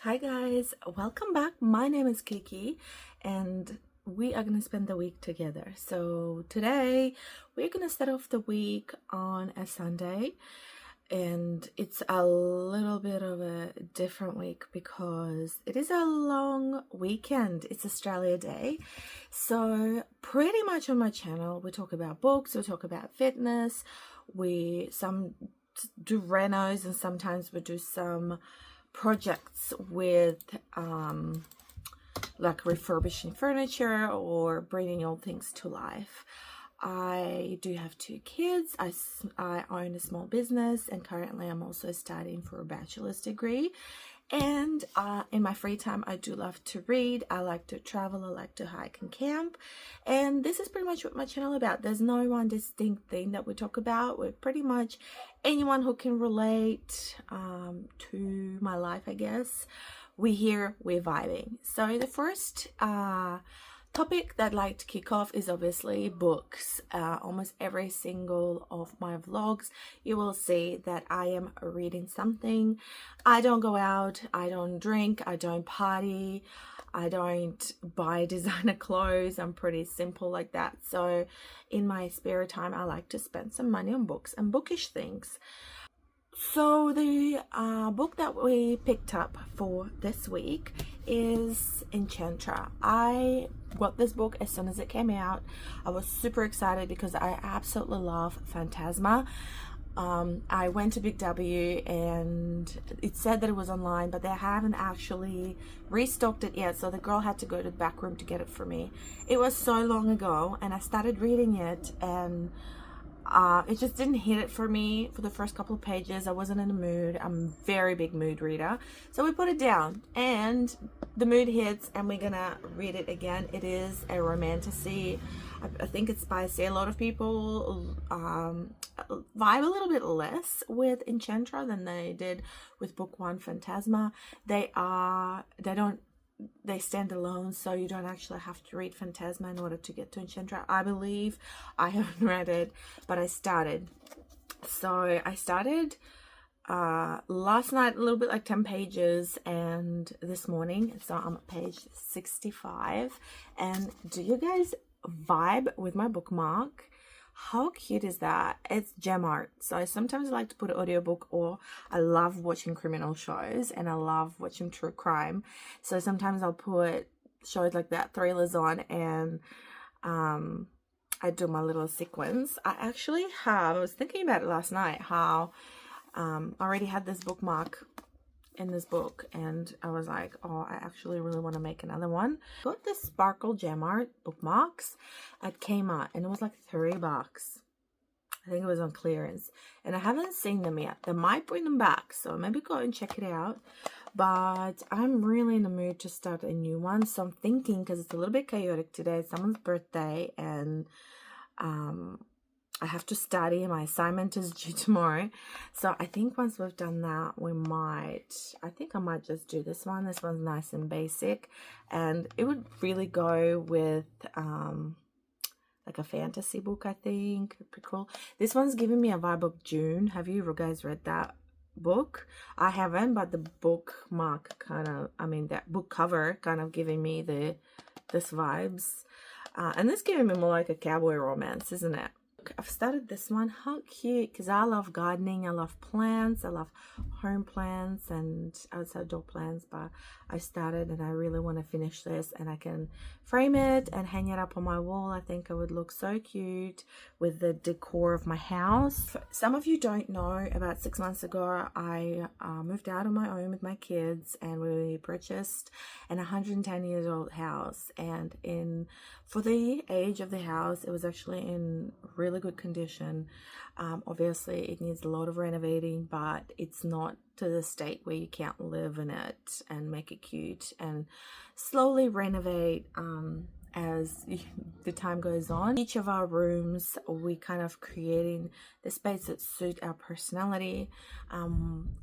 Hi guys, welcome back. My name is Kiki and we are going to spend the week together. So today we're going to start off the week on a Sunday, and it's a little bit of a different week because it is a long weekend. It's Australia Day. So pretty much on my channel we talk about books, we talk about fitness, we do renos, and sometimes we do some projects with like refurbishing furniture or bringing old things to life. I do have two kids. I own a small business, and currently I'm also studying for a bachelor's degree. And in my free time, I do love to read. I like to travel. I like to hike and camp. And this is pretty much what my channel is about. There's no one distinct thing that we talk about. We're pretty much anyone who can relate to my life, I guess. We're here, we're vibing. So the first topic that I'd like to kick off is obviously books. Almost every single of my vlogs you will see that I am reading something. I don't go out, I don't drink, I don't party, I don't buy designer clothes. I'm pretty simple like that. So in my spare time I like to spend some money on books and bookish things. So the book that we picked up for this week is Enchantra. I got this book as soon as it came out. I was super excited because I absolutely love Phantasma. I went to Big W and it said that it was online, but they haven't actually restocked it yet, so the girl had to go to the back room to get it for me. It was so long ago, and I started reading it, and it just didn't hit it for me for the first couple of pages. I wasn't in the mood. I'm a very big mood reader. So we put it down and the mood hits and we're gonna read it again. It is a romantasy. I think it's spicy. A lot of people vibe a little bit less with Enchantra than they did with book one, Phantasma. They stand alone, so you don't actually have to read Phantasma in order to get to Enchantra, I believe. I haven't read it, but I started. So I started last night, a little bit like 10 pages, and this morning, so I'm at page 65. And do you guys vibe with my bookmark? How cute is that? It's gem art. So I sometimes like to put an audiobook, or I love watching criminal shows and I love watching true crime. So sometimes I'll put shows like that, thrillers on, and I do my little sequence. I was thinking about it last night, how I already had this bookmark in this book, and I was like, oh, I actually really want to make another one. Got this sparkle gem art bookmarks at Kmart, and it was like $3. I think it was on clearance, and I haven't seen them yet. They might bring them back, so maybe go and check it out. But I'm really in the mood to start a new one, so I'm thinking, because it's a little bit chaotic today, it's someone's birthday, and I have to study. My assignment is due tomorrow. So I think once we've done that, I think I might just do this one. This one's nice and basic, and it would really go with like a fantasy book, I think. Pretty cool. This one's giving me a vibe of June. Have you guys read that book? I haven't, but the bookmark that book cover kind of giving me this vibes. And this giving me more like a cowboy romance, isn't it? I've started this one. How cute, because I love gardening, I love plants, I love home plants and outside door plants, but I started and I really want to finish this, and I can frame it and hang it up on my wall. I think it would look so cute with the decor of my house. Some of you don't know, about 6 months ago I moved out on my own with my kids, and we purchased an 110 years old house, and for the age of the house, it was actually in really good condition. Obviously it needs a lot of renovating, but it's not to the state where you can't live in it and make it cute, and slowly renovate as the time goes on. Each of our rooms, we kind of creating the space that suit our personality.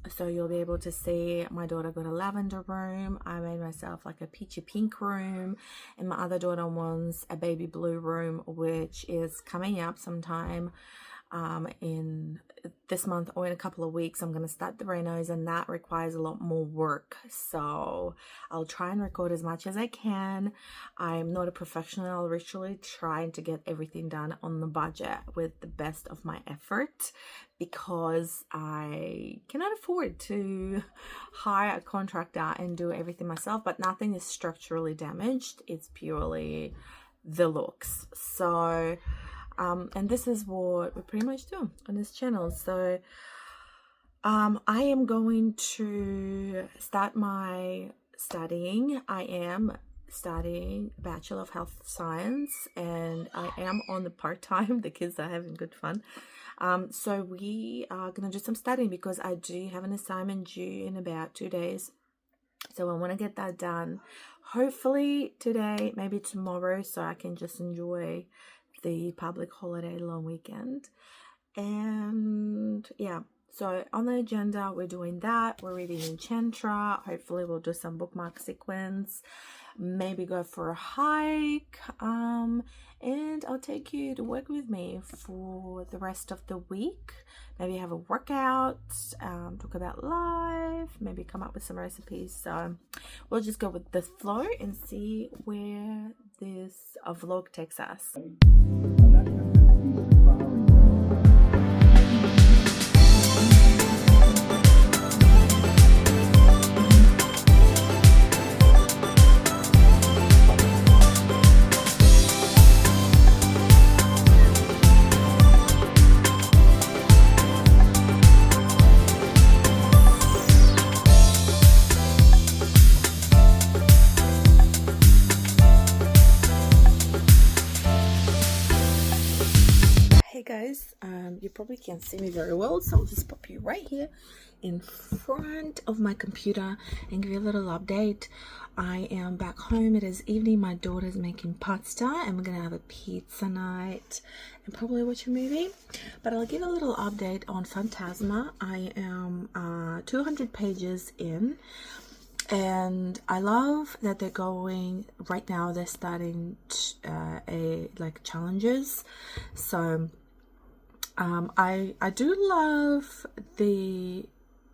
So you'll be able to see my daughter got a lavender room. I made myself like a peachy pink room, and my other daughter wants a baby blue room, which is coming up sometime. in this month or in a couple of weeks. I'm going to start the renos, and that requires a lot more work, so I'll try and record as much as I can. I'm not a professional. I'll literally trying to get everything done on the budget with the best of my effort, because I cannot afford to hire a contractor and do everything myself. But nothing is structurally damaged, it's purely the looks. So and this is what we pretty much do on this channel. So I am going to start my studying. I am studying Bachelor of Health Science, and I am on the part-time. The kids are having good fun. So we are gonna do some studying because I do have an assignment due in about 2 days. So I want to get that done, hopefully today, maybe tomorrow, so I can just enjoy the public holiday long weekend. And yeah, so on the agenda, we're doing that. We're reading Enchantra. Hopefully we'll do some bookmark sequence, maybe go for a hike, and I'll take you to work with me for the rest of the week. Maybe have a workout, talk about life, maybe come up with some recipes. So we'll just go with the flow and see where this vlog takes us. Guys, you probably can't see me very well, so I'll just pop you right here in front of my computer and give you a little update. I am back home. It is evening. My daughter's making pasta and we're gonna have a pizza night and probably watch a movie, but I'll give a little update on Phantasma. I am 200 pages in, and I love that they're going right now. They're starting challenges, so I do love the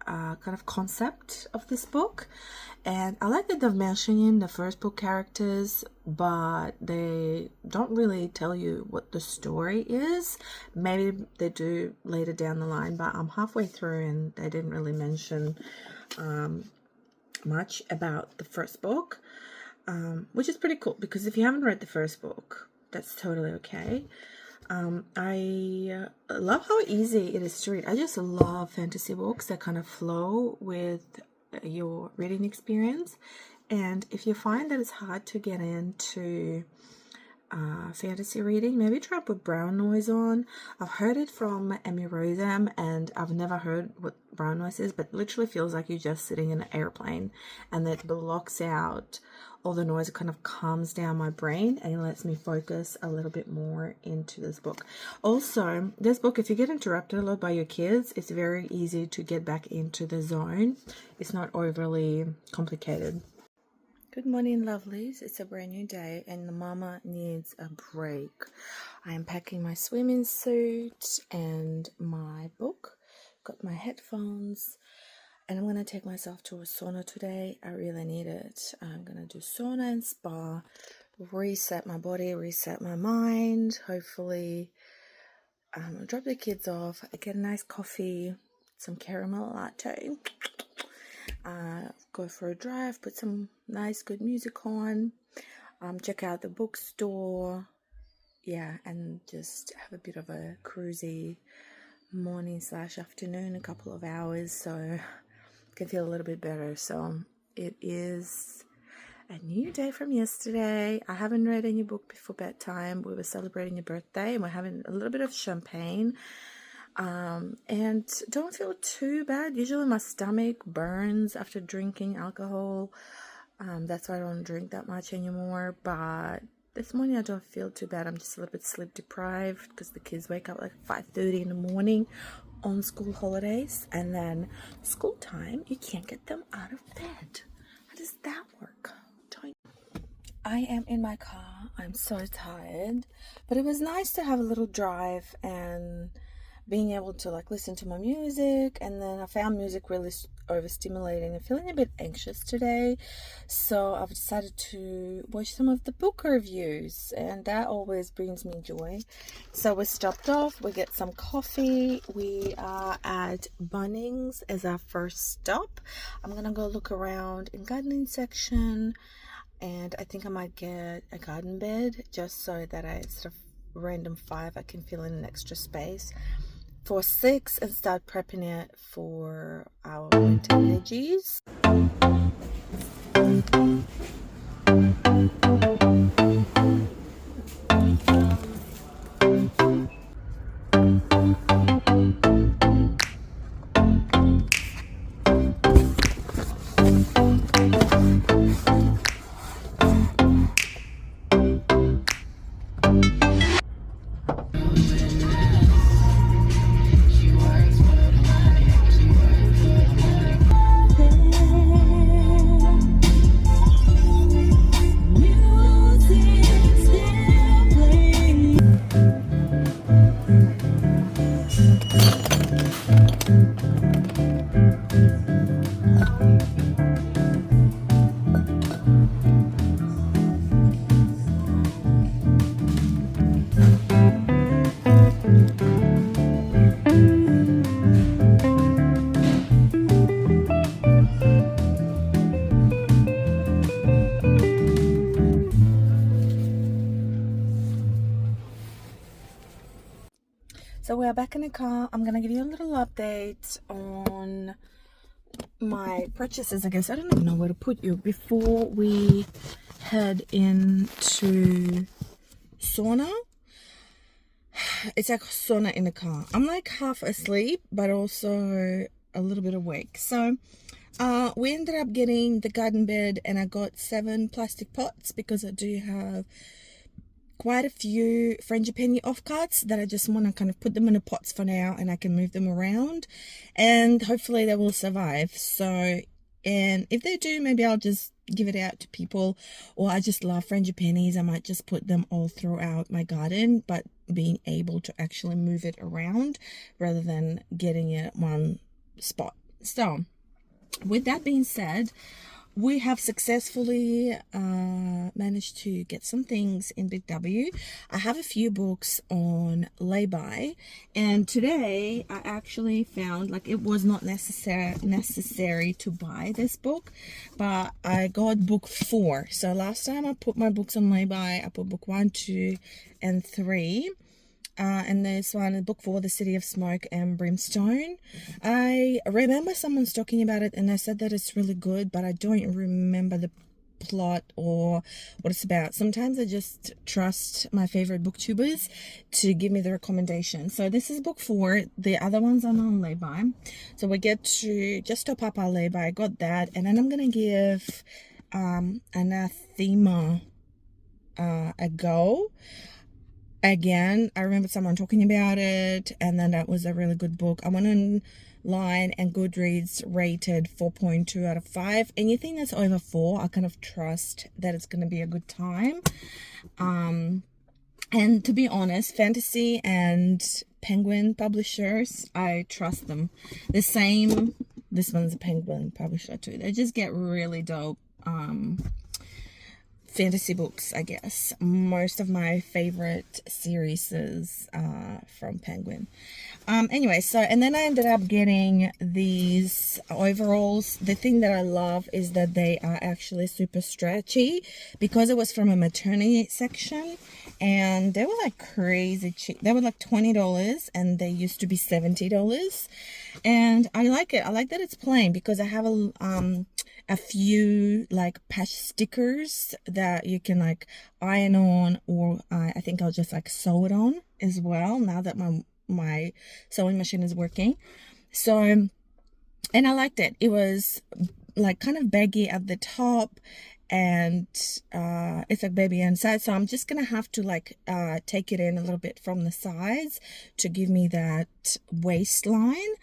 kind of concept of this book, and I like that they're mentioning the first book characters, but they don't really tell you what the story is. Maybe they do later down the line, but I'm halfway through and they didn't really mention much about the first book, which is pretty cool, because if you haven't read the first book, that's totally okay. I love how easy it is to read. I just love fantasy books that kind of flow with your reading experience. And if you find that it's hard to get into fantasy reading, maybe try to put brown noise on. I've heard it from Emmy Rosam, and I've never heard what brown noise is, but it literally feels like you're just sitting in an airplane, and that blocks out all the noise. It kind of calms down my brain and it lets me focus a little bit more into this book. Also, this book, if you get interrupted a lot by your kids, it's very easy to get back into the zone. It's not overly complicated. Good morning, lovelies. It's a brand new day and the mama needs a break. I am packing my swimming suit and my book. Got my headphones. And I'm going to take myself to a sauna today. I really need it. I'm going to do sauna and spa, reset my body, reset my mind. Hopefully, drop the kids off, get a nice coffee, some caramel latte, go for a drive, put some nice good music on, check out the bookstore, yeah, and just have a bit of a cruisy morning / afternoon, a couple of hours, so can feel a little bit better. So it is a new day from yesterday. I haven't read any book before bedtime. We were celebrating your birthday and we're having a little bit of champagne, and don't feel too bad. Usually my stomach burns after drinking alcohol. That's why I don't drink that much anymore, but this morning I don't feel too bad. I'm just a little bit sleep deprived because the kids wake up like 5:30 in the morning on school holidays, and then school time you can't get them out of bed. How does that work? I am in my car. I'm so tired, but it was nice to have a little drive and being able to like listen to my music, and then I found music really overstimulating and feeling a bit anxious today, so I've decided to watch some of the book reviews, and that always brings me joy. So we stopped off, we get some coffee, we are at Bunnings as our first stop. I'm gonna go look around in gardening section, and I think I might get a garden bed just so that I instead of random 5 I can fill in an extra space for 6 and start prepping it for our winter veggies. So we're back in the car. I'm gonna give you a little update on my purchases. I guess I don't even know where to put you before we head into sauna. It's like sauna in the car. I'm like half asleep but also a little bit awake. So we ended up getting the garden bed, and I got 7 plastic pots because I do have quite a few frangipani offcuts that I just want to kind of put them in the pots for now, and I can move them around and hopefully they will survive. So, and if they do, maybe I'll just give it out to people, or I just love frangipanis. I might just put them all throughout my garden, but being able to actually move it around rather than getting it at one spot. So with that being said, we have successfully managed to get some things in Big W. I have a few books on lay-by, and today I actually found, like, it was not necessary to buy this book, but I got book 4. So last time I put my books on lay-by, I put book 1, 2, and 3. And this one, book 4, The City of Smoke and Brimstone. I remember someone's talking about it and they said that it's really good, but I don't remember the plot or what it's about. Sometimes I just trust my favorite booktubers to give me the recommendation. So this is book 4. The other ones are on lay-by. So we get to just top up our lay-by. I got that. And then I'm going to give Anathema a go. Again, I remember someone talking about it, and then that was a really good book. I went online and Goodreads rated 4.2 out of 5. Anything that's over 4, I kind of trust that it's going to be a good time. And to be honest, Fantasy and Penguin publishers, I trust them. This one's a Penguin publisher too. They just get really dope fantasy books, I guess. Most of my favorite series is from Penguin. Anyway, so, and then I ended up getting these overalls. The thing that I love is that they are actually super stretchy, because it was from a maternity section, and they were like crazy cheap. They were like $20, and they used to be $70. And I like it. I like that it's plain, because I have a few like patch stickers that you can like iron on, or I think I'll just like sew it on as well now that my sewing machine is working. So, and I liked it. It was like kind of baggy at the top, and it's like baby inside, so I'm just gonna have to like take it in a little bit from the sides to give me that waistline.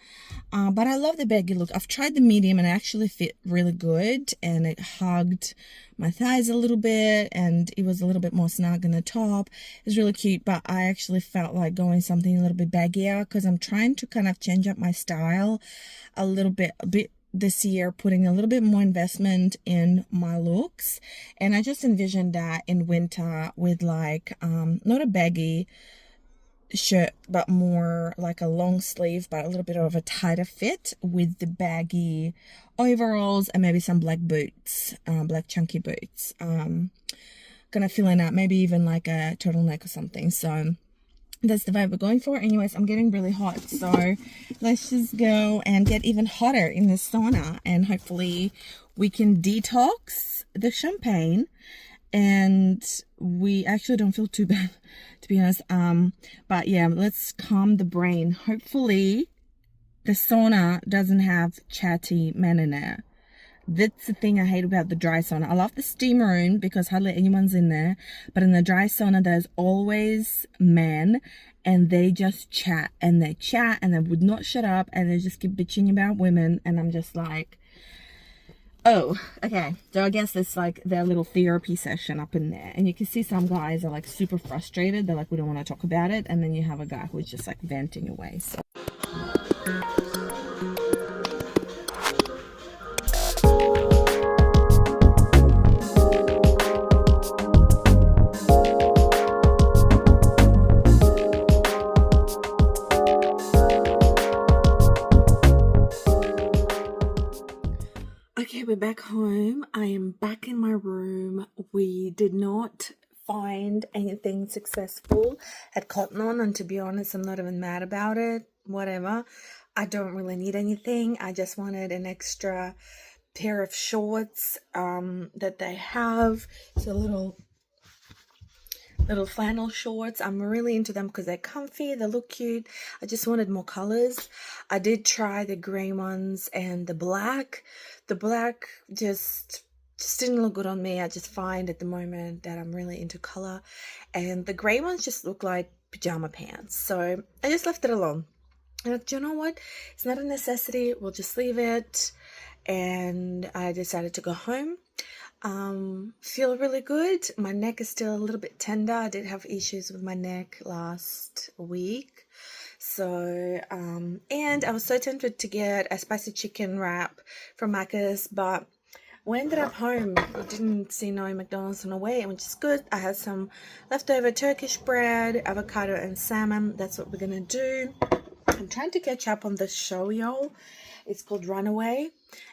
But I love the baggy look. I've tried the medium and it actually fit really good, and it hugged my thighs a little bit, and it was a little bit more snug in the top. It's really cute, but I actually felt like going something a little bit baggier because I'm trying to kind of change up my style a bit this year, putting a little bit more investment in my looks. And I just envisioned that in winter with like not a baggy shirt, but more like a long sleeve but a little bit of a tighter fit with the baggy overalls and maybe some black boots, black chunky boots. Gonna fill in out maybe even like a turtleneck or something. So that's the vibe we're going for. Anyways, I'm getting really hot, so let's just go and get even hotter in the sauna, and hopefully we can detox the champagne and we actually don't feel too bad, to be honest. But yeah, let's calm the brain. Hopefully the sauna doesn't have chatty men in it. That's the thing I hate about the dry sauna. I love the steam room because hardly anyone's in there, but in the dry sauna there's always men, and they just chat and they chat and they would not shut up, and they just keep bitching about women, and I'm just like, oh, okay. So I guess it's like their little therapy session up in there. And you can see some guys are like super frustrated. They're like, we don't want to talk about it. And then you have a guy who's just like venting away. So okay, we're back home. I am back in my room. We did not find anything successful at Cotton On, and to be honest, I'm not even mad about it. Whatever. I don't really need anything. I just wanted an extra pair of shorts that they have. So little flannel shorts. I'm really into them because they're comfy, they look cute. I just wanted more colors. I did try the gray ones and the black. The black just didn't look good on me. I just find at the moment that I'm really into color, and the gray ones just look like pajama pants, so I just left it alone. And do you know what, it's not a necessity, we'll just leave it. And I decided to go home. Feel really good. My neck is still a little bit tender. I did have issues with my neck last week. So, and I was so tempted to get a spicy chicken wrap from Macca's, but we ended up home. We didn't see no McDonald's on the way, which is good. I had some leftover Turkish bread, avocado, and salmon. That's what we're gonna do. I'm trying to catch up on the show, y'all. It's called Runaway,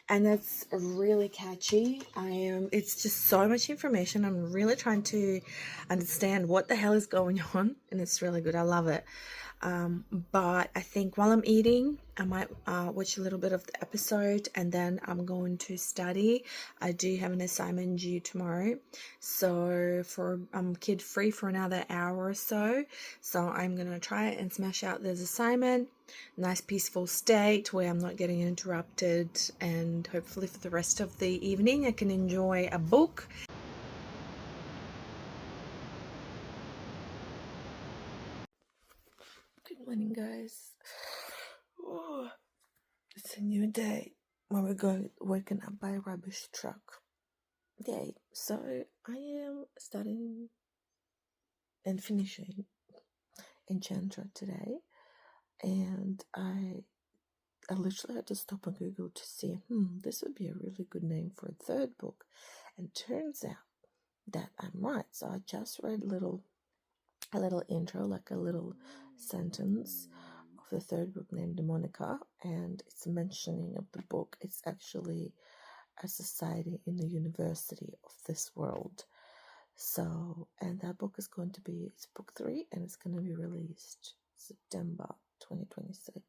and it's really catchy. It's just so much information. I'm really trying to understand what the hell is going on, and it's really good. I love it. But I think while I'm eating, I might watch a little bit of the episode, and then I'm going to study. I do have an assignment due tomorrow, so I'm kid free for another hour or so. So I'm gonna try and smash out this assignment. Nice peaceful state where I'm not getting interrupted, and hopefully for the rest of the evening I can enjoy a book. Good morning, guys. Oh, it's a new day when we go woken up by a rubbish truck. Yay. So I am starting and finishing Enchantra today, and I literally had to stop on Google to see, this would be a really good name for a third book, and turns out that I'm right. So I just read a little intro, like a little sentence of the third book named Monica, and it's mentioning of the book. It's actually a society in the university of this world. So, and that book is going to be, it's book 3, and it's going to be released September 2026.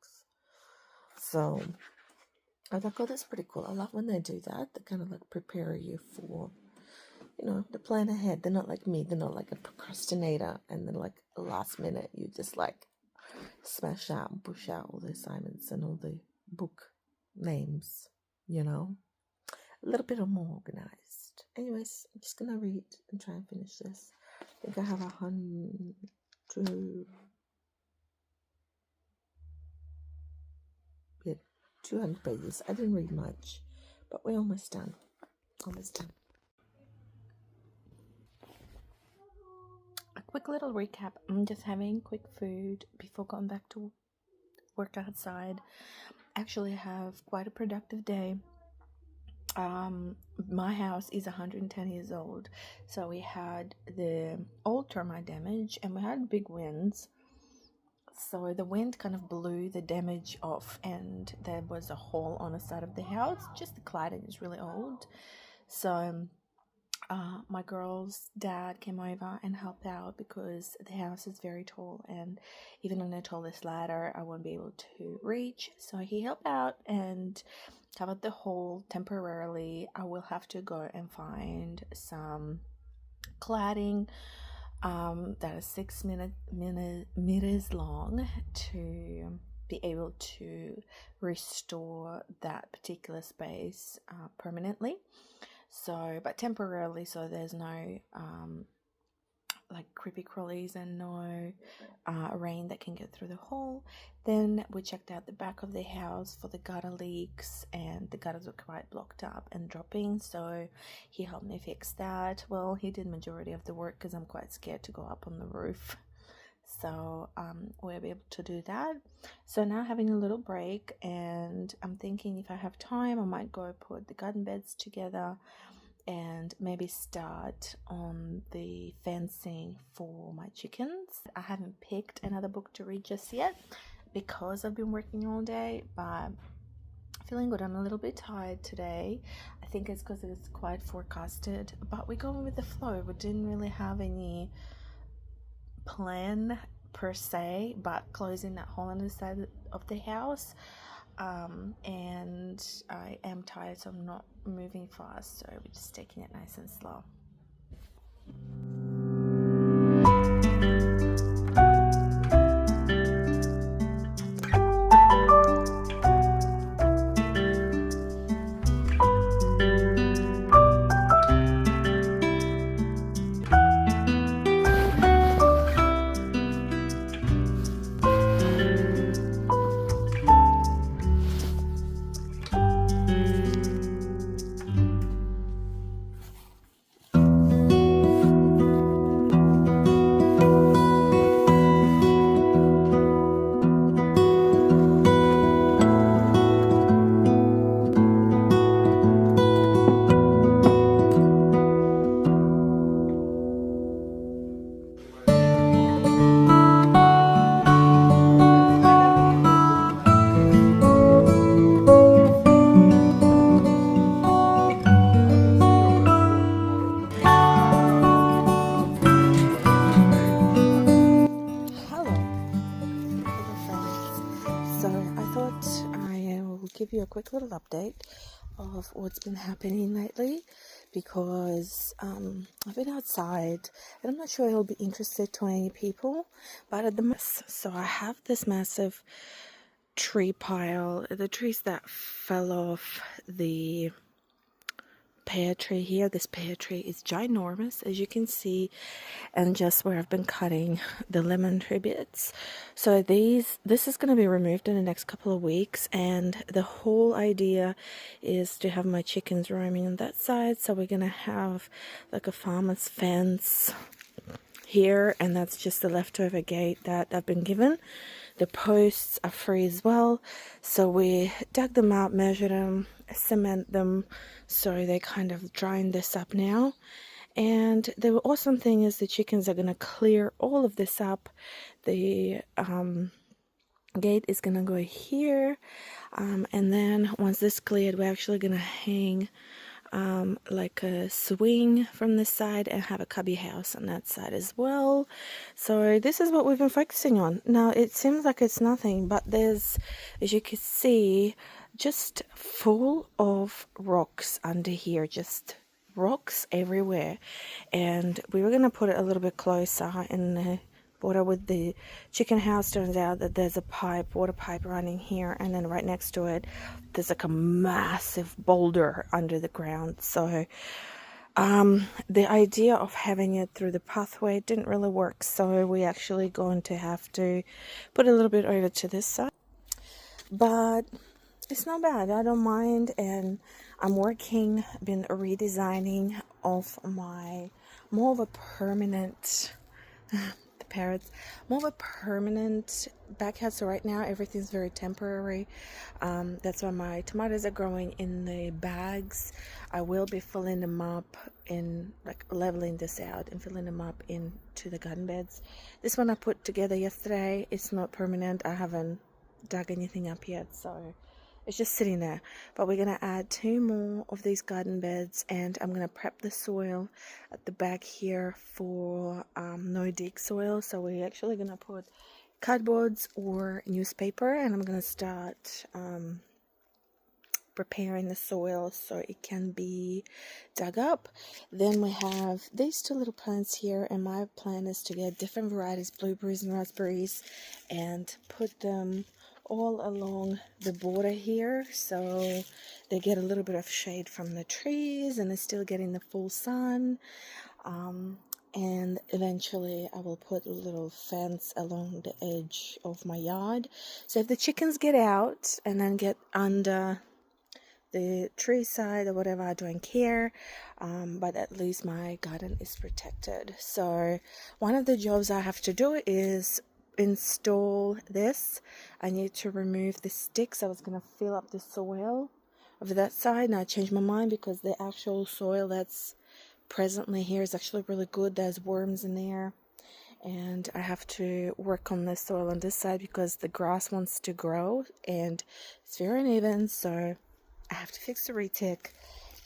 So I thought, oh, that's pretty cool. I love when they do that. They kind of like prepare you for, they plan ahead. They're not like me. They're not like a procrastinator, and then like last minute you just like smash out and push out all the assignments and all the book names, a little bit more organized. anyways, I'm just gonna read and try and finish this. I think I have 200 pages. I didn't read much, but we're almost done. Almost done. A quick little recap. I'm just having quick food before going back to work outside. Actually have quite a productive day. My house is 110 years old, so we had the old termite damage and we had big winds. So the wind kind of blew the damage off, and there was a hole on the side of the house. Just the cladding is really old. So my girl's dad came over and helped out because the house is very tall, and even on the tallest ladder I won't be able to reach. So he helped out and covered the hole temporarily. I will have to go and find some cladding that is 6 meters long to be able to restore that particular space permanently. So, but temporarily, so there's no like creepy crawlies and no rain that can get through the hole. Then we checked out the back of the house for the gutter leaks, and the gutters were quite blocked up and dropping, so he helped me fix that. Well, he did majority of the work because I'm quite scared to go up on the roof. So we'll be able to do that. So now having a little break, and I'm thinking if I have time I might go put the garden beds together and maybe start on the fencing for my chickens. I haven't picked another book to read just yet because I've been working all day, but feeling good. I'm a little bit tired today. I think it's because it's quite forecasted, but we're going with the flow. We didn't really have any plan per se, but closing that hole on the side of the house. And I am tired, so I'm not moving fast, so we're just taking it nice and slow. Give you a quick little update of what's been happening lately, because I've been outside and I'm not sure it'll be interested to any people, but at the so I have this massive tree pile, the trees that fell off the pear tree here. This pear tree is ginormous, as you can see, and just where I've been cutting the lemon tree bits. So this is going to be removed in the next couple of weeks, and the whole idea is to have my chickens roaming on that side. So we're going to have like a farmer's fence here, and that's just the leftover gate that I've been given. The posts are free as well, so we dug them out, measured them, cement them, so they kind of drying this up now. And the awesome thing is the chickens are going to clear all of this up. The gate is going to go here, and then once this cleared, we're actually going to hang like a swing from this side and have a cubby house on that side as well. So this is what we've been focusing on. Now it seems like it's nothing, but there's, as you can see, just full of rocks under here, just rocks everywhere. And we were going to put it a little bit closer in the border with the chicken house. Turns out that there's a water pipe running here, and then right next to it there's like a massive boulder under the ground. So the idea of having it through the pathway didn't really work, so we actually going to have to put a little bit over to this side. But it's not bad, I don't mind, and I'm been redesigning of my more of a permanent the parrots, more of a permanent backyard. So right now everything's very temporary. That's why my tomatoes are growing in the bags. I will be filling them up in, like, leveling this out and filling them up into the garden beds. This one I put together yesterday. It's not permanent. I haven't dug anything up yet, so it's just sitting there. But we're going to add 2 more of these garden beds, and I'm going to prep the soil at the back here for no dig soil. So we're actually going to put cardboards or newspaper, and I'm going to start preparing the soil so it can be dug up. Then we have these 2 little plants here, and my plan is to get different varieties, blueberries and raspberries, and put them all along the border here, so they get a little bit of shade from the trees and they're still getting the full sun. And eventually I will put a little fence along the edge of my yard, so if the chickens get out and then get under the tree side or whatever, I don't care, but at least my garden is protected. So one of the jobs I have to do is install this. I need to remove the sticks. I was going to fill up the soil over that side, and I changed my mind because the actual soil that's presently here is actually really good. There's worms in there, and I have to work on the soil on this side because the grass wants to grow and it's very uneven, so I have to fix the retic.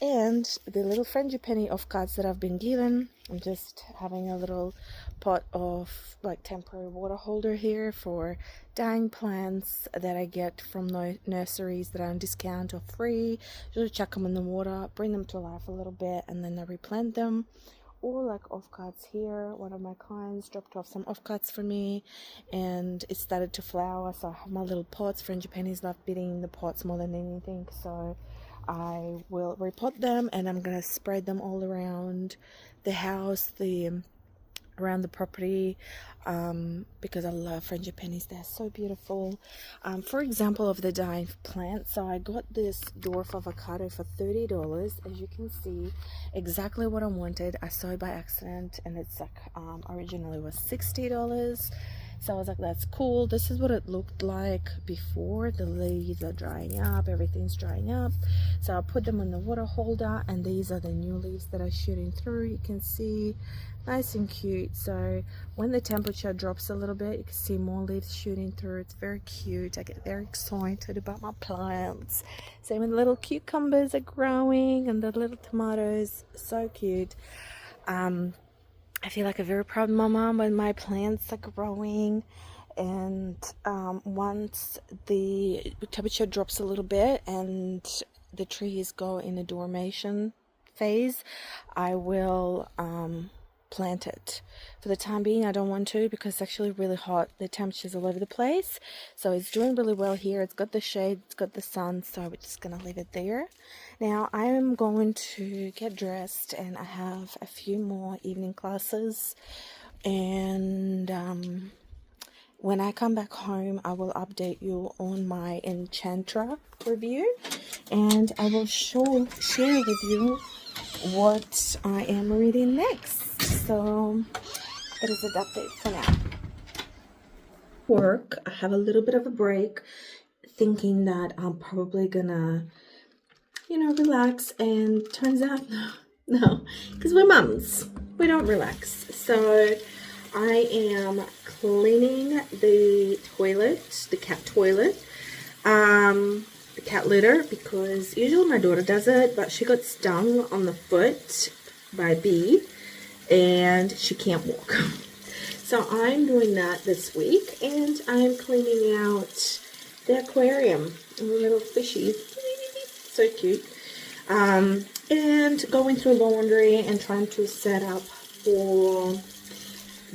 And the little frangipani offcuts that I've been given, I'm just having a little pot of, like, temporary water holder here for dying plants that I get from nurseries that are on discount or free. Just chuck them in the water, bring them to life a little bit, and then I replant them. Or like offcuts here, one of my clients dropped off some offcuts for me and it started to flower, so I have my little pots. Frangipanis love beating the pots more than anything, so I will repot them, and I'm gonna spread them all around the house, around the property, because I love frangipanis. They're so beautiful. For example, of the dying plant, so I got this dwarf avocado for $30. As you can see, exactly what I wanted. I saw it by accident, and it's like originally was $60. So I was like, that's cool. This is what it looked like before. The leaves are drying up, everything's drying up. So I'll put them in the water holder, and these are the new leaves that are shooting through. You can see, nice and cute. So when the temperature drops a little bit, you can see more leaves shooting through. It's very cute. I get very excited about my plants. Same with the little cucumbers are growing, and the little tomatoes, so cute. I feel like a very proud mama when my plants are growing. And once the temperature drops a little bit and the trees go in a dormation phase, I will plant it. For the time being, I don't want to because it's actually really hot. The temperature's all over the place, so it's doing really well here. It's got the shade, it's got the sun, so we're just gonna leave it there. Now I am going to get dressed, and I have a few more evening classes, and when I come back home, I will update you on my Enchantra review, and I will share with you what I am reading next. So it is an update for now. Work, I have a little bit of a break, thinking that I'm probably gonna, relax, and turns out no, because we're mums, we don't relax. So I am cleaning the toilet, the cat toilet, the cat litter, because usually my daughter does it, but she got stung on the foot by a bee and she can't walk. So I'm doing that this week, and I'm cleaning out the aquarium, a little fishy, so cute, and going through laundry and trying to set up for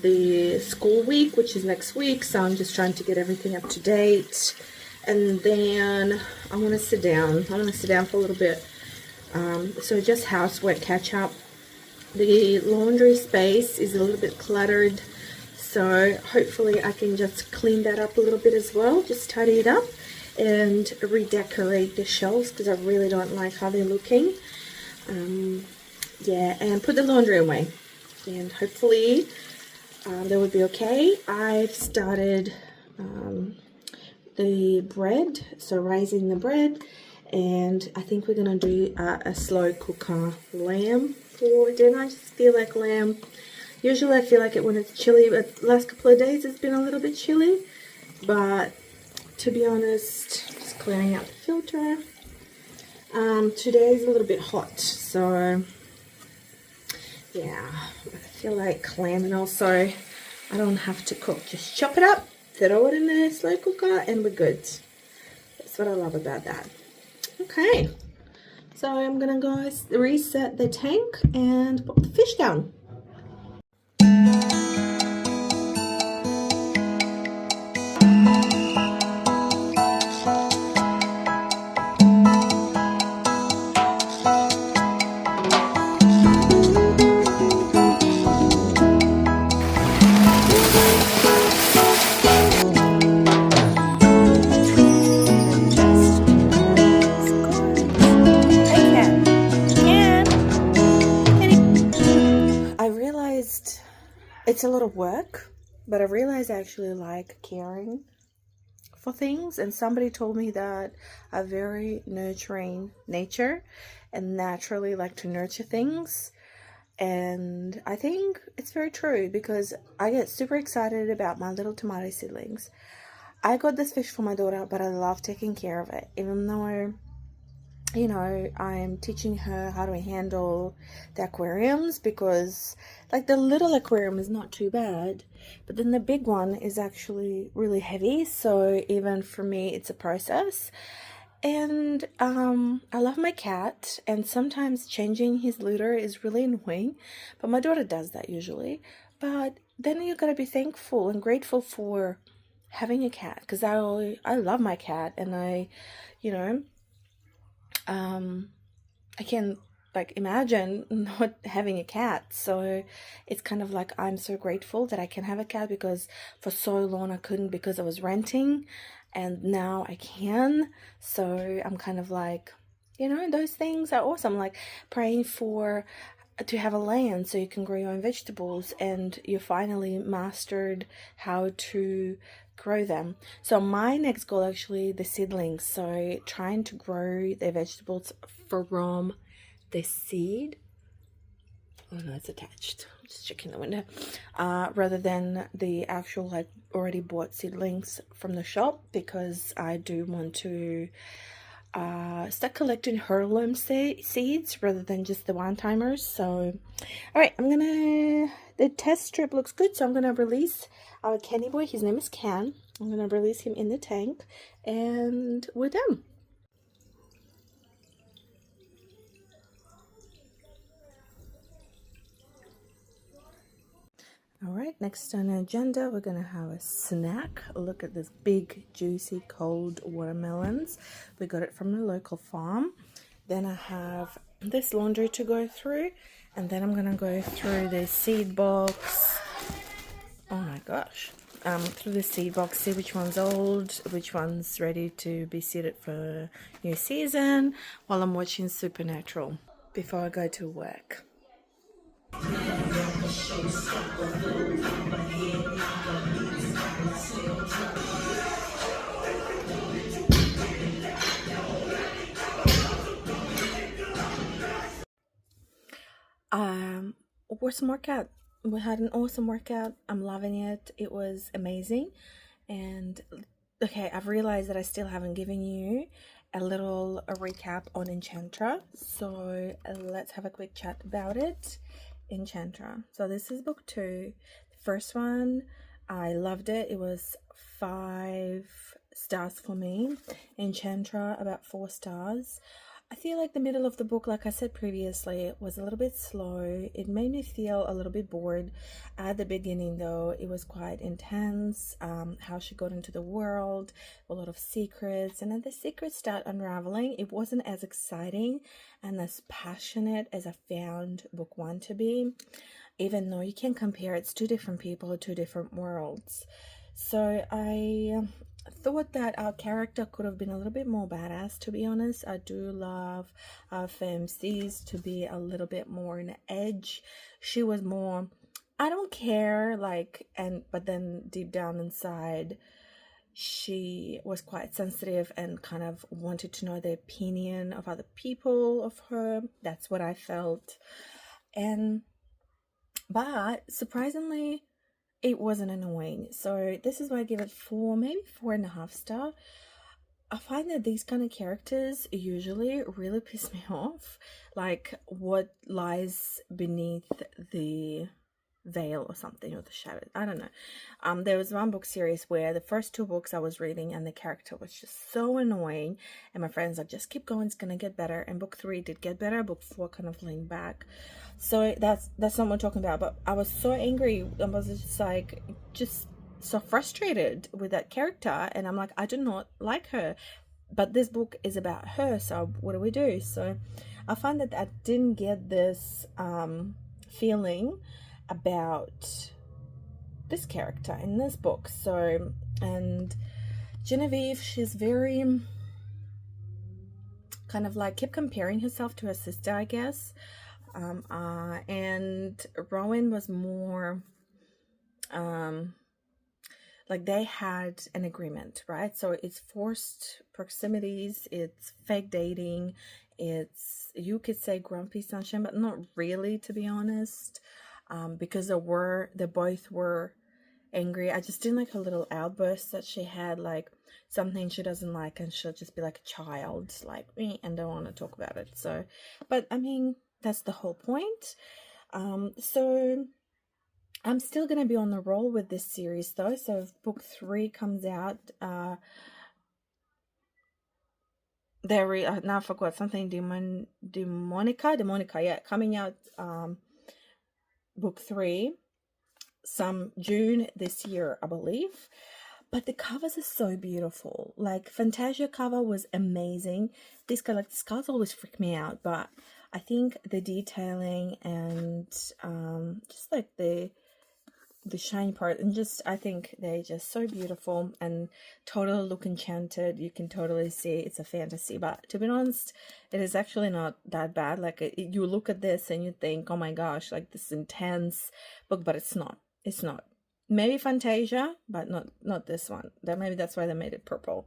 the school week, which is next week. So I'm just trying to get everything up to date, and then I want to sit down for a little bit. So just housework catch up. The laundry space is a little bit cluttered, so hopefully I can just clean that up a little bit as well, just tidy it up and redecorate the shelves because I really don't like how they're looking. Yeah, and put the laundry away, and hopefully that would be okay. I've started the bread, so raising the bread, and I think we're gonna do a slow cooker lamb for dinner. I just feel like lamb. Usually I feel like it when it's chilly, but the last couple of days it's been a little bit chilly. But to be honest, just clearing out the filter. Today's a little bit hot, so yeah, I feel like clam, and also I don't have to cook. Just chop it up, throw it in the slow cooker, and we're good. That's what I love about that. Okay, so I'm gonna go reset the tank and put the fish down. It's a lot of work, but I realized I actually like caring for things, and somebody told me that I have very nurturing nature and naturally like to nurture things, and I think it's very true because I get super excited about my little tomato seedlings. I got this fish for my daughter, but I love taking care of it, even though, you know, I'm teaching her how to handle the aquariums, because like the little aquarium is not too bad, but then the big one is actually really heavy, so even for me it's a process. And I love my cat, and sometimes changing his litter is really annoying, but my daughter does that usually. But then you gotta be thankful and grateful for having a cat, because I love my cat, and you know, I can like imagine not having a cat. So it's kind of like I'm so grateful that I can have a cat, because for so long I couldn't because I was renting, and now I can. So I'm kind of like, you know, those things are awesome. Like praying for to have a land so you can grow your own vegetables, and you finally mastered how to grow them. So my next goal actually the seedlings, so trying to grow the vegetables from the seed. Oh no, it's attached. I'm just checking the window. Rather than the actual like already bought seedlings from the shop, because I do want to start collecting heirloom seeds rather than just the one-timers. So all right, the test strip looks good, so I'm gonna release our candy boy. His name is Can. I'm gonna release him in the tank, and we're done. All right, next on the agenda, we're gonna have a snack. Look at this big, juicy, cold watermelons. We got it from the local farm. Then I have this laundry to go through, and then I'm gonna go through the seed box. Oh my gosh. Through the seed box, see which one's old, which one's ready to be seeded for new season, while I'm watching Supernatural before I go to work. Awesome workout. We had an awesome workout. I'm loving it. It was amazing. And okay, I've realized that I still haven't given you a recap on Enchantra. So let's have a quick chat about it. Enchantra. So this is book 2. The first one, I loved it. It was 5 stars for me. Enchantra, about 4 stars. I feel like the middle of the book, like I said previously, was a little bit slow. It made me feel a little bit bored. At the beginning, though, it was quite intense. How she got into the world, a lot of secrets, and then the secrets start unraveling. It wasn't as exciting and as passionate as I found book one to be, even though you can compare it's two different people, two different worlds. So I thought that our character could have been a little bit more badass, to be honest. I do love our FMCs to be a little bit more on edge. She was more, I don't care, like, but then deep down inside, she was quite sensitive and kind of wanted to know the opinion of other people of her. That's what I felt. But surprisingly, it wasn't annoying. So this is why I give it 4, maybe 4.5 star. I find that these kind of characters usually really piss me off. Like what lies beneath the veil or something, or the shadow. I don't know. There was one book series where the first 2 books I was reading and the character was just so annoying, and my friends like, just keep going, it's gonna get better. And book 3 did get better. Book 4 kind of leaned back. So that's not what I'm talking about. But I was so angry. I was just like, just so frustrated with that character, and I'm like, I do not like her. But this book is about her, so what do we do? So I find that I didn't get this feeling about this character in this book. So, and Genevieve, she's very kind of like kept comparing herself to her sister, I guess. And Rowan was more like they had an agreement, right? So it's forced proximities, it's fake dating, it's, you could say grumpy sunshine, but not really, to be honest. Because they both were angry. I just didn't like her little outbursts that she had, like something she doesn't like and she'll just be like a child, like me, and don't want to talk about it. So, but I mean, that's the whole point. So I'm still going to be on the roll with this series though. So if book 3 comes out, now I forgot something, demonica, yeah, coming out, book 3 some June this year, I believe. But the covers are so beautiful. Like Fantasia cover was amazing. This guy, like, the skulls always freak me out, but I think the detailing and just like the shiny part, and just I think they're just so beautiful and totally look enchanted. You can totally see it's a fantasy, but to be honest, it is actually not that bad. Like you look at this and you think, oh my gosh, like this intense book, but it's not. Maybe Fantasia, but not this one. Maybe that's why they made it purple.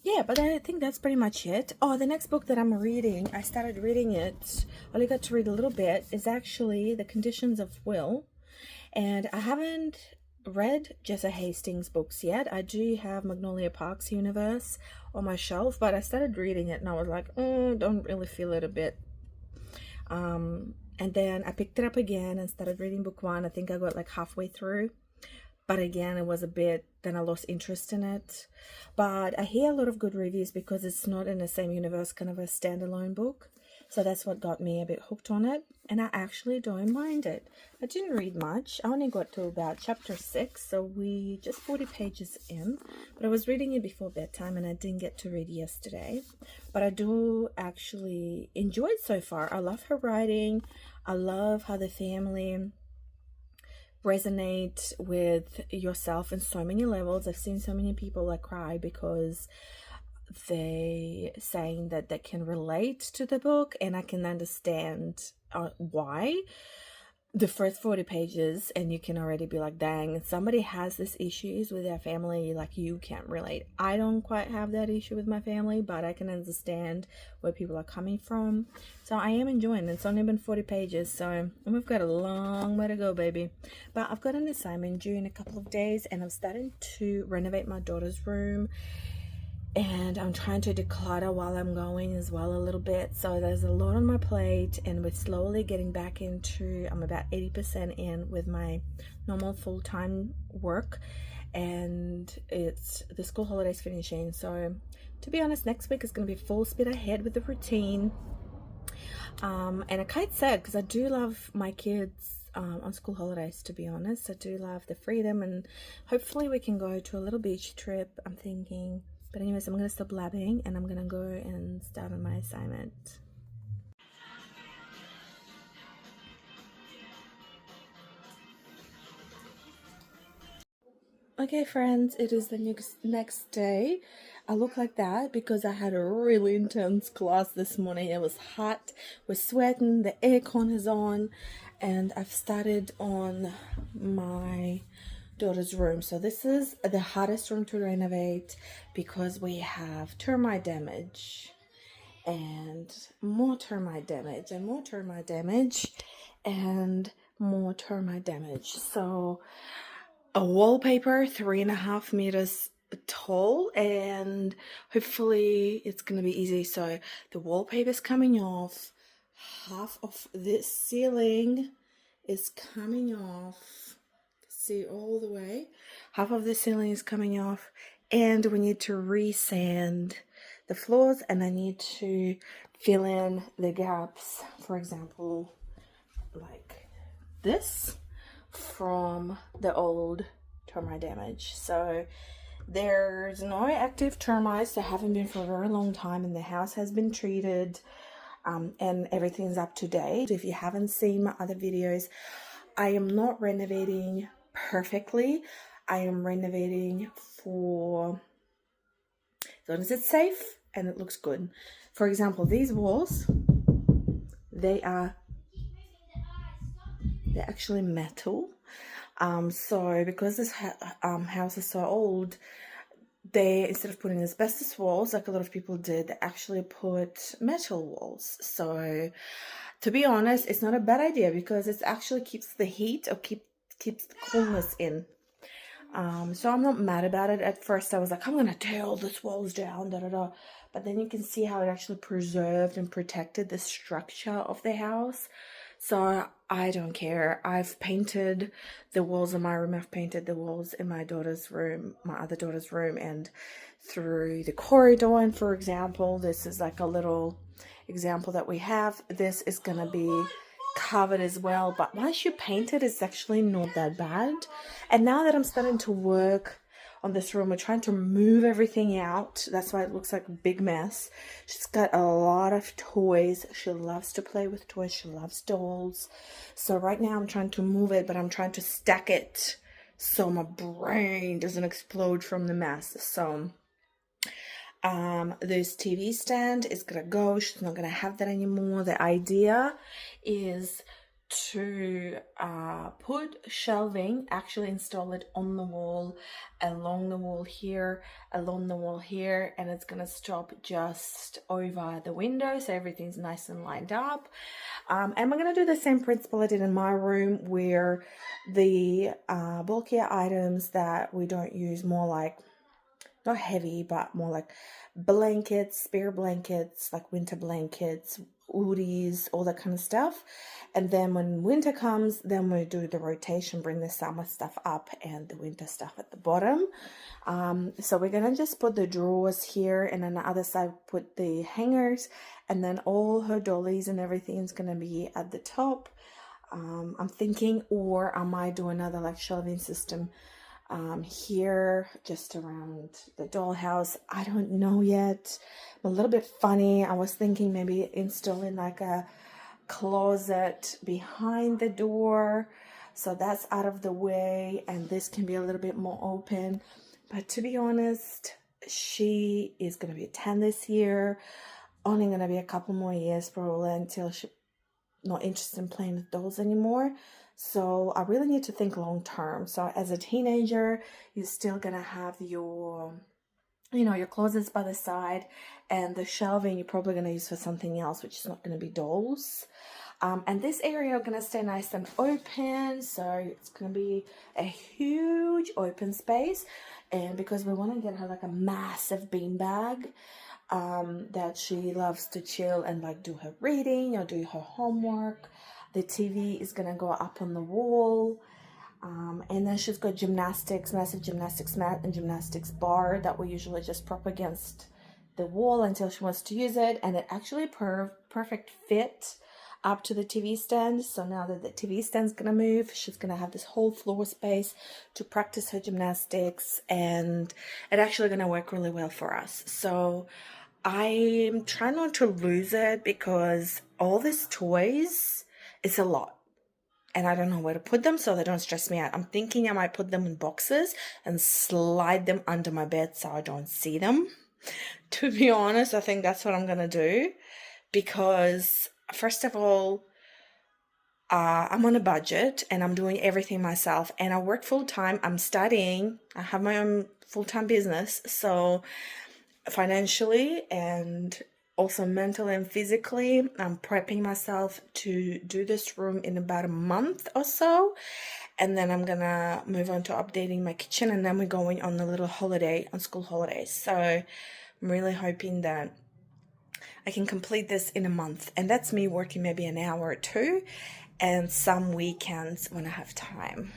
Yeah, but I think that's pretty much it. Oh, the next book that I'm reading, I started reading it, only got to read a little bit, is actually The Conditions of Will. And I haven't read Jessa Hastings' books yet. I do have Magnolia Park's universe on my shelf, but I started reading it and I was like, don't really feel it a bit. And then I picked it up again and started reading book 1. I think I got like halfway through. But again, it was a bit, then I lost interest in it. But I hear a lot of good reviews because it's not in the same universe, kind of a standalone book. So that's what got me a bit hooked on it. And I actually don't mind it. I didn't read much. I only got to about chapter 6. So we just 40 pages in. But I was reading it before bedtime and I didn't get to read yesterday. But I do actually enjoy it so far. I love her writing. I love how the family resonate with yourself in so many levels. I've seen so many people like cry because they saying that they can relate to the book, and I can understand why. The first 40 pages and you can already be like, dang, somebody has this issues with their family, like you can't relate. I don't quite have that issue with my family, but I can understand where people are coming from. So I am enjoying it. It's only been 40 pages, so we've got a long way to go, baby. But I've got an assignment due in a couple of days and I'm starting to renovate my daughter's room. And I'm trying to declutter while I'm going as well a little bit. So there's a lot on my plate and we're slowly getting back into, I'm about 80% in with my normal full-time work. And it's the school holidays finishing. So to be honest, next week is going to be full speed ahead with the routine. And I'm quite sad because I do love my kids on school holidays, to be honest. I do love the freedom, and hopefully we can go to a little beach trip, I'm thinking. But anyways, I'm going to stop blabbing and I'm going to go and start on my assignment. Okay friends, it is the next day. I look like that because I had a really intense class this morning. It was hot, we're sweating, the aircon is on, and I've started on my daughter's room. So this is the hardest room to renovate because we have termite damage and more termite damage and more termite damage and more termite damage. So a wallpaper 3.5 meters tall, and hopefully it's gonna be easy. So the wallpaper is coming off, half of this ceiling is coming off, see all the way, half of the ceiling is coming off, and we need to resand the floors, and I need to fill in the gaps, for example like this, from the old termite damage. So there's no active termites. There haven't been for a very long time, and the house has been treated, and everything's up to date. If you haven't seen my other videos, I am not renovating perfectly. I am renovating for as long as it's safe and it looks good. For example, these walls, they're actually metal. So because this house is so old, they, instead of putting asbestos walls like a lot of people did, they actually put metal walls. So to be honest, it's not a bad idea because it actually keeps the heat, or keeps the coolness in. So I'm not mad about it. At first I was like, I'm gonna tear all these walls down, but then you can see how it actually preserved and protected the structure of the house. So I don't care. I've painted the walls in my room, I've painted the walls in my daughter's room, my other daughter's room, and through the corridor. And for example, this is like a little example that we have. This is gonna be covered as well, but once you paint it, it's actually not that bad. And now that I'm starting to work on this room, we're trying to move everything out. That's why it looks like a big mess. She's got a lot of toys. She loves to play with toys. She loves dolls. So right now I'm trying to move it, but I'm trying to stack it so my brain doesn't explode from the mess. So this TV stand is gonna go. She's not gonna have that anymore. The idea is to put shelving, actually install it on the wall, along the wall here, along the wall here, and it's gonna stop just over the window so everything's nice and lined up. And we're gonna do the same principle I did in my room, where the bulkier items that we don't use, more like not heavy, but more like blankets, spare blankets, like winter blankets, hoodies, all that kind of stuff. And then when winter comes, then we do the rotation, bring the summer stuff up and the winter stuff at the bottom. So we're gonna just put the drawers here, and on the other side put the hangers, and then all her dollies and everything's gonna be at the top. I'm thinking, or I might do another like shelving system here just around the dollhouse. I don't know yet. I'm a little bit funny. I was thinking maybe installing like a closet behind the door, so that's out of the way, and this can be a little bit more open. But to be honest, she is going to be 10 this year, only going to be a couple more years probably until she's not interested in playing with dolls anymore. So I really need to think long term. So as a teenager, you're still gonna have your, your closets by the side, and the shelving you're probably gonna use for something else, which is not gonna be dolls. And this area are gonna stay nice and open, so it's gonna be a huge open space. And because we want to get her like a massive beanbag, that she loves to chill and like do her reading or do her homework. The TV is gonna go up on the wall, and then she's got gymnastics, massive gymnastics mat and gymnastics bar that we usually just prop against the wall until she wants to use it, and it actually perfect fit up to the TV stand. So now that the TV stand's gonna move, she's gonna have this whole floor space to practice her gymnastics, and it's actually gonna work really well for us. So I'm trying not to lose it because all these toys, it's a lot. And I don't know where to put them so they don't stress me out. I'm thinking I might put them in boxes and slide them under my bed so I don't see them. To be honest, I think that's what I'm going to do because, first of all, I'm on a budget and I'm doing everything myself, and I work full-time. I'm studying. I have my own full-time business. So financially and also mentally and physically, I'm prepping myself to do this room in about a month or so, and then I'm gonna move on to updating my kitchen, and then we're going on a little holiday, on school holidays. So I'm really hoping that I can complete this in a month, and that's me working maybe an hour or two and some weekends when I have time.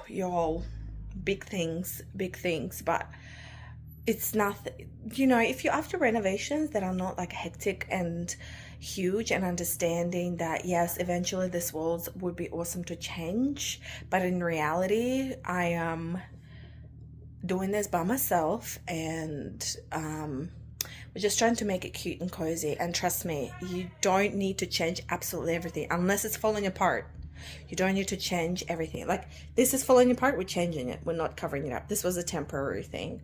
Y'all, big things, but it's nothing, you know, if you're after renovations that are not like hectic and huge, and understanding that yes, eventually this walls would be awesome to change, but in reality I am doing this by myself, and we're just trying to make it cute and cozy. And trust me, you don't need to change absolutely everything unless it's falling apart. You don't need to change everything. Like, this is falling apart, we're changing it, we're not covering it up. This was a temporary thing.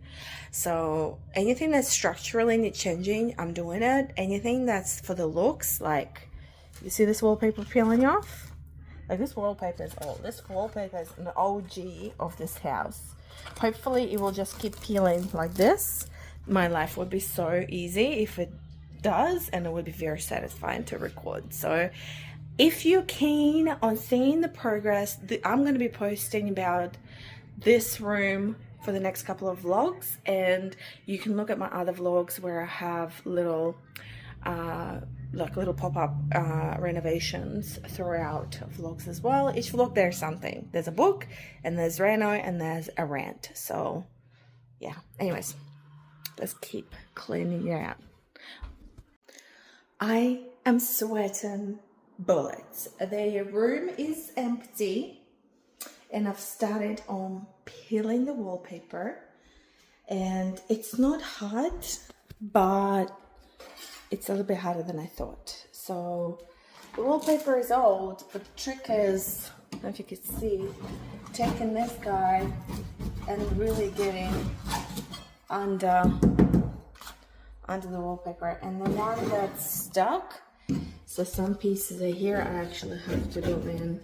So anything that's structurally need changing, I'm doing it. Anything that's for the looks, like you see this wallpaper peeling off, like this wallpaper is old. This wallpaper is an OG of this house. Hopefully it will just keep peeling like this. My life would be so easy if it does, and it would be very satisfying to record. So if you're keen on seeing the progress, I'm going to be posting about this room for the next couple of vlogs, and you can look at my other vlogs where I have little like little pop-up renovations throughout vlogs as well. Each vlog there's something. There's a book, and there's reno, and there's a rant. So yeah, anyways, let's keep cleaning it out. I am sweating bullets. The room is empty, and I've started on peeling the wallpaper, and it's not hard, but it's a little bit harder than I thought. So the wallpaper is old, but the trick is, I don't know if you can see, taking this guy and really getting under the wallpaper. And the one that's stuck, so some pieces are here, I actually have to go in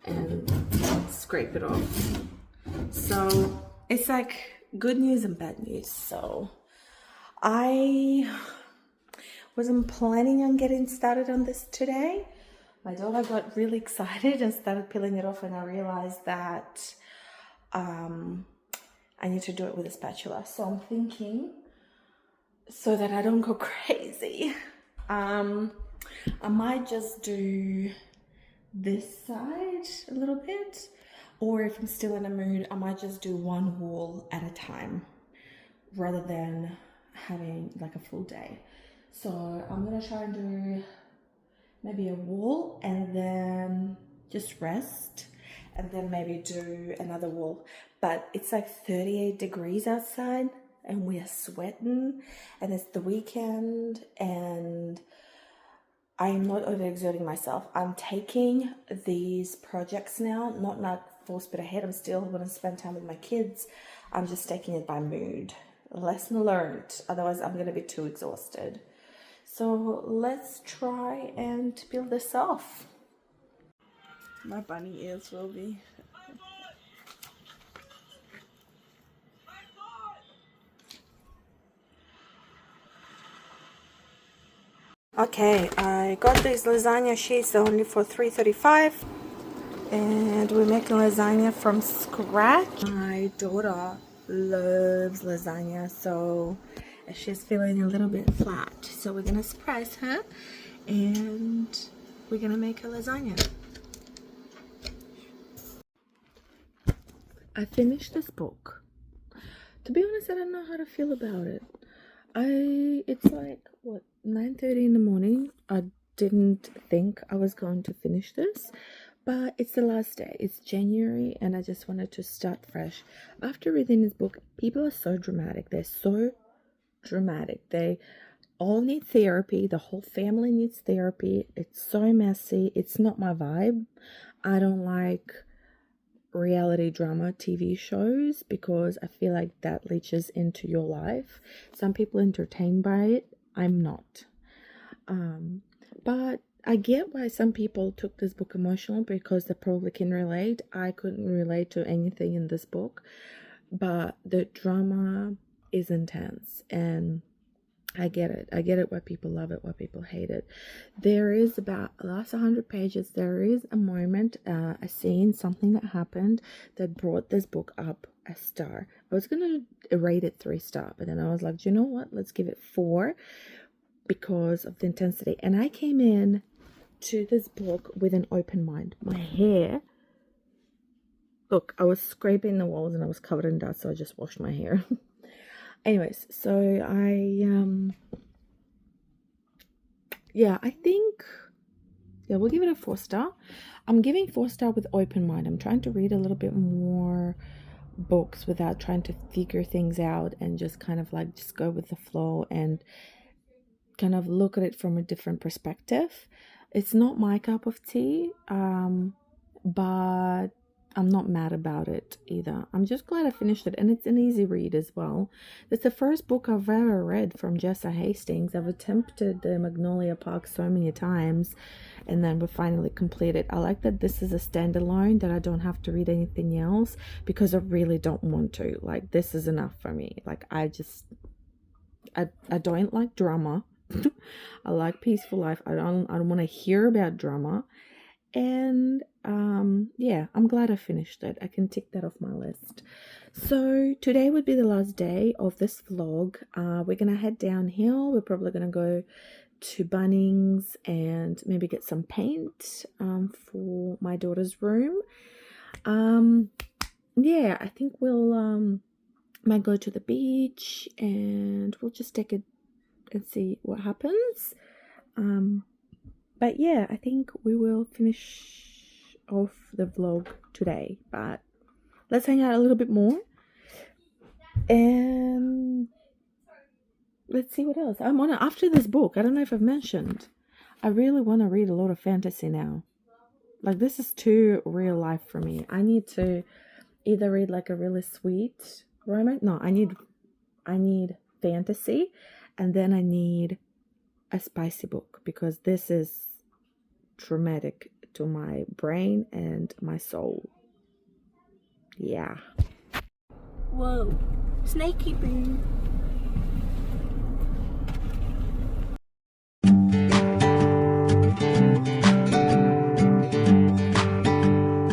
and scrape it off. So it's like good news and bad news. So I wasn't planning on getting started on this today. My daughter got really excited and started peeling it off, and I realized that I need to do it with a spatula. So I'm thinking, so that I don't go crazy, I might just do this side a little bit, or if I'm still in a mood, I might just do one wall at a time rather than having like a full day. So I'm gonna try and do maybe a wall and then just rest, and then maybe do another wall. But it's like 38 degrees outside and we are sweating, and it's the weekend, and I'm not overexerting myself. I'm taking these projects now, not full speed ahead. I'm still going to spend time with my kids. I'm just taking it by mood. Lesson learned. Otherwise, I'm going to be too exhausted. So let's try and peel this off. My bunny ears will be. Okay, I got these lasagna sheets only for $3.35, and we're making lasagna from scratch. My daughter loves lasagna, so she's feeling a little bit flat. So we're gonna surprise her, and we're gonna make a lasagna. I finished this book. To be honest, I don't know how to feel about it. It's like, what, 9:30 in the morning. I didn't think I was going to finish this, but it's the last day. It's January, and I just wanted to start fresh. After reading this book, people are so dramatic. They're so dramatic. They all need therapy. The whole family needs therapy. It's so messy. It's not my vibe. I don't like reality drama TV shows because I feel like that leaches into your life. Some people entertained by it. I'm not. But I get why some people took this book emotional because they probably can relate. I couldn't relate to anything in this book, but the drama is intense, and I get it. I get it why people love it, why people hate it. There is about the last 100 pages, there is a moment, a scene, something that happened that brought this book up a star. I was going to rate it 3 stars, but then I was like, do you know what? Let's give it 4 because of the intensity. And I came in to this book with an open mind. My hair, look, I was scraping the walls and I was covered in dust, so I just washed my hair. Anyways, so I think, we'll give it a 4 star. I'm giving 4 star with open mind. I'm trying to read a little bit more books without trying to figure things out and just kind of like just go with the flow and kind of look at it from a different perspective. It's not my cup of tea, but I'm not mad about it either. I'm just glad I finished it, and it's an easy read as well. It's the first book I've ever read from Jessa Hastings. I've attempted the Magnolia Park so many times, and then we finally completed. I like that this is a standalone, that I don't have to read anything else because I really don't want to. Like, this is enough for me. Like, I don't like drama. I like peaceful life. I don't want to hear about drama. And I'm glad I finished it. I can tick that off my list. So today would be the last day of this vlog. We're gonna head downhill. We're probably gonna go to Bunnings and maybe get some paint for my daughter's room. I think we'll might go to the beach and we'll just take it and see what happens. But yeah, I think we will finish off the vlog today, but let's hang out a little bit more and let's see what else. After this book, I don't know if I've mentioned, I really want to read a lot of fantasy now. Like, this is too real life for me. I need to either read like a really sweet romance. No, I need fantasy, and then I need a spicy book because this is traumatic to my brain and my soul. Yeah. Whoa, snaky boo.